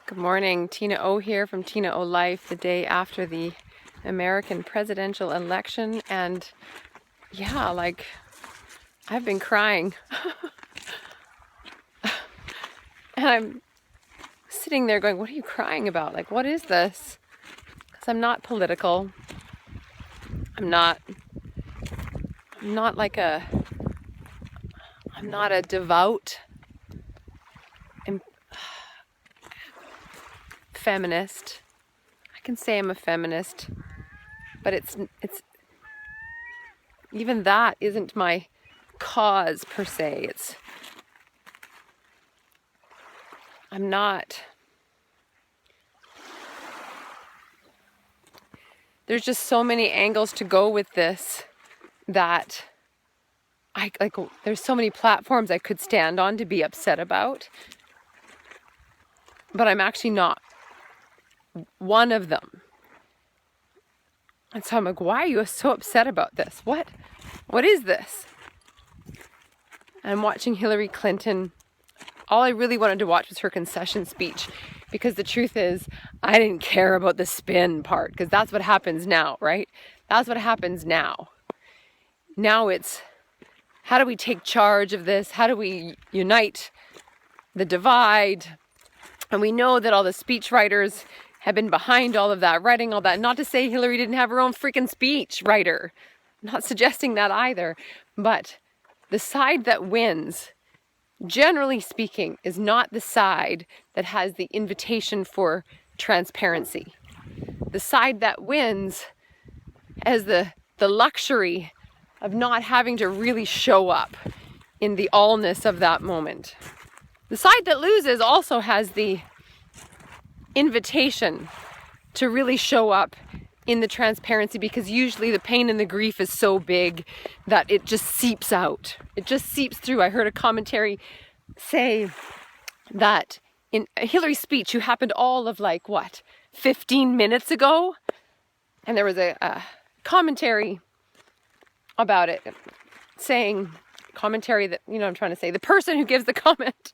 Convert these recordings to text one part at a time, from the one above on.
Good morning, TinaO here from TinaO Life, the day after the American presidential election, and yeah, I've been crying. And I'm sitting there going, what are you crying about? Like, what is this? Because I'm not political. I'm not a devout feminist. I can say I'm a feminist, but it's even that isn't my cause per se. I'm not. There's just so many angles to go with this that there's so many platforms I could stand on to be upset about, but I'm actually not one of them. And so I'm like, why are you so upset about this? What is this? And I'm watching Hillary Clinton. All I really wanted to watch was her concession speech, because the truth is, I didn't care about the spin part, because that's what happens now, right? That's what happens now. Now it's, how do we take charge of this? How do we unite the divide? And we know that all the speech writers have been behind all of that, writing all that. Not to say Hillary didn't have her own freaking speech writer. I'm not suggesting that either. But the side that wins, generally speaking, is not the side that has the invitation for transparency. The side that wins has the luxury of not having to really show up in the allness of that moment. The side that loses also has the invitation to really show up in the transparency, because usually the pain and the grief is so big that it just seeps out. It just seeps through. I heard a commentary say that in Hillary's speech, who happened all of 15 minutes ago, and there was a commentary about it saying, commentary that, I'm trying to say, the person who gives the comment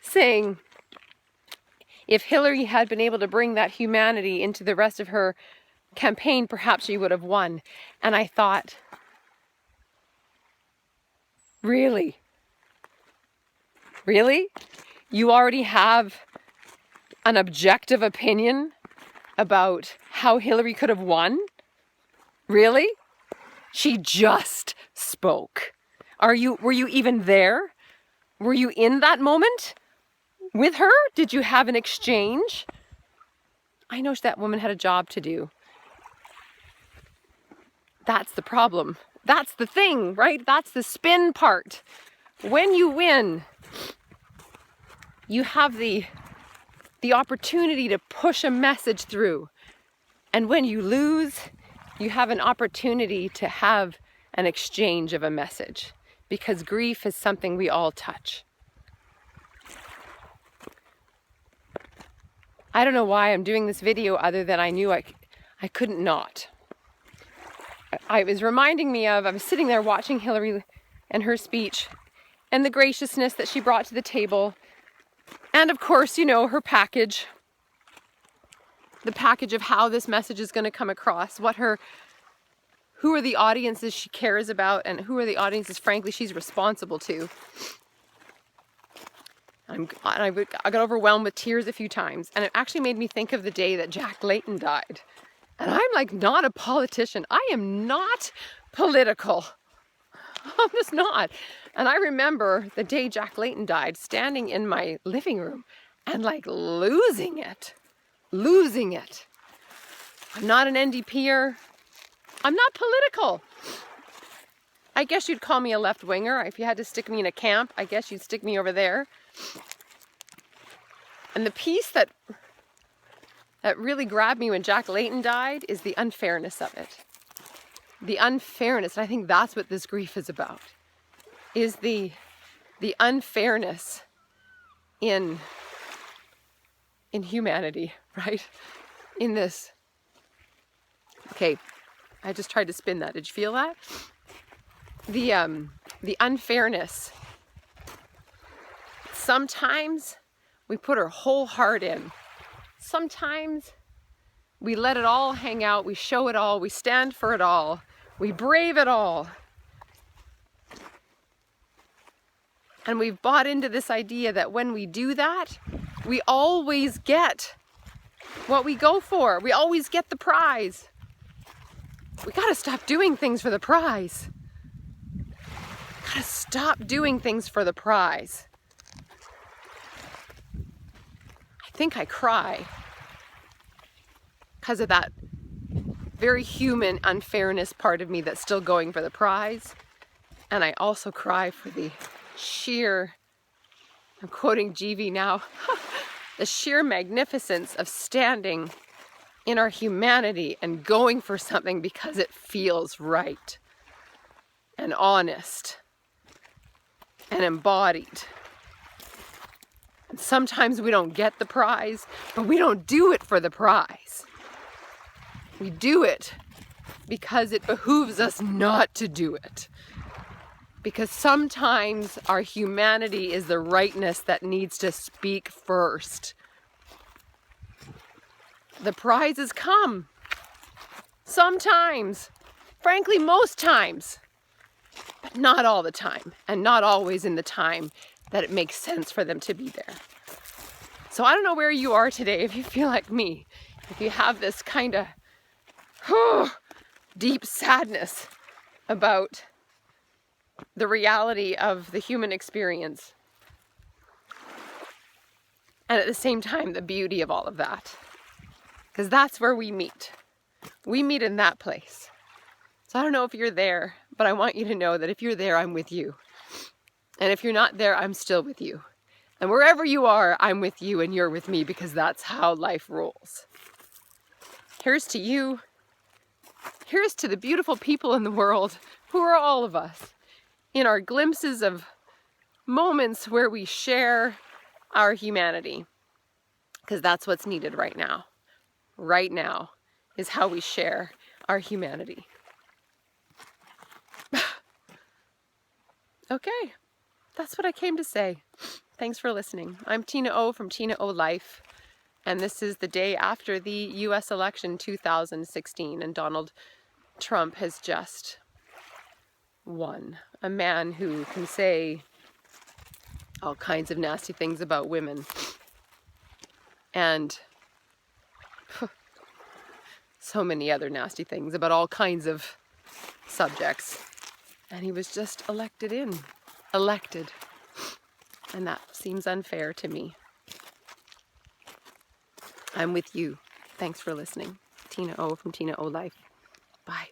saying, if Hillary had been able to bring that humanity into the rest of her campaign, perhaps she would have won. And I thought, really? Really? You already have an objective opinion about how Hillary could have won? Really? She just spoke. Were you even there? Were you in that moment with her? Did you have an exchange? I know that woman had a job to do. That's the problem. That's the thing, right? That's the spin part. When you win, you have the opportunity to push a message through. And when you lose, you have an opportunity to have an exchange of a message, because grief is something we all touch. I don't know why I'm doing this video other than I knew I couldn't not. I was reminding me of, I was sitting there watching Hillary and her speech and the graciousness that she brought to the table. And of course, her package, the package of how this message is going to come across, who are the audiences she cares about, and who are the audiences, frankly, she's responsible to. I got overwhelmed with tears a few times, and it actually made me think of the day that Jack Layton died. And I'm not a politician. I am not political. I'm just not. And I remember the day Jack Layton died, standing in my living room and losing it. I'm not an NDPer. I'm not political. I guess you'd call me a left-winger. If you had to stick me in a camp, I guess you'd stick me over there. And the piece that really grabbed me when Jack Layton died is the unfairness of it. The unfairness, and I think that's what this grief is about, is the unfairness in humanity, right? In this. Okay, I just tried to spin that. Did you feel that? The unfairness. Sometimes we put our whole heart in, Sometimes we let it all hang out, we show it all, we stand for it all, we brave it all. And we've bought into this idea that when we do that, we always get what we go for. We always get the prize. We gotta stop doing things for the prize. Gotta stop doing things for the prize. I think I cry because of that very human unfairness part of me that's still going for the prize. And I also cry for the sheer, I'm quoting GV now, the sheer magnificence of standing in our humanity and going for something because it feels right and honest and embodied. And sometimes we don't get the prize, but we don't do it for the prize. We do it because it behooves us not to do it. Because sometimes our humanity is the rightness that needs to speak first. The prizes come. Sometimes. Frankly, most times. But not all the time. And not always in the time that it makes sense for them to be there. So I don't know where you are today, if you feel like me. If you have this kind of deep sadness about the reality of the human experience. And at the same time, the beauty of all of that. Because that's where we meet. We meet in that place. So I don't know if you're there, but I want you to know that if you're there, I'm with you. And if you're not there, I'm still with you. And wherever you are, I'm with you and you're with me, because that's how life rolls. Here's to you. Here's to the beautiful people in the world, who are all of us, in our glimpses of moments where we share our humanity. Because that's what's needed right now. Right now is how we share our humanity. Okay, that's what I came to say. Thanks for listening. I'm Tina O from TinaO Life, and this is the day after the US election 2016, and Donald Trump has just won. A man who can say all kinds of nasty things about women and so many other nasty things about all kinds of subjects. And he was just elected. And that seems unfair to me. I'm with you. Thanks for listening. Tina O from TinaO Life. Bye.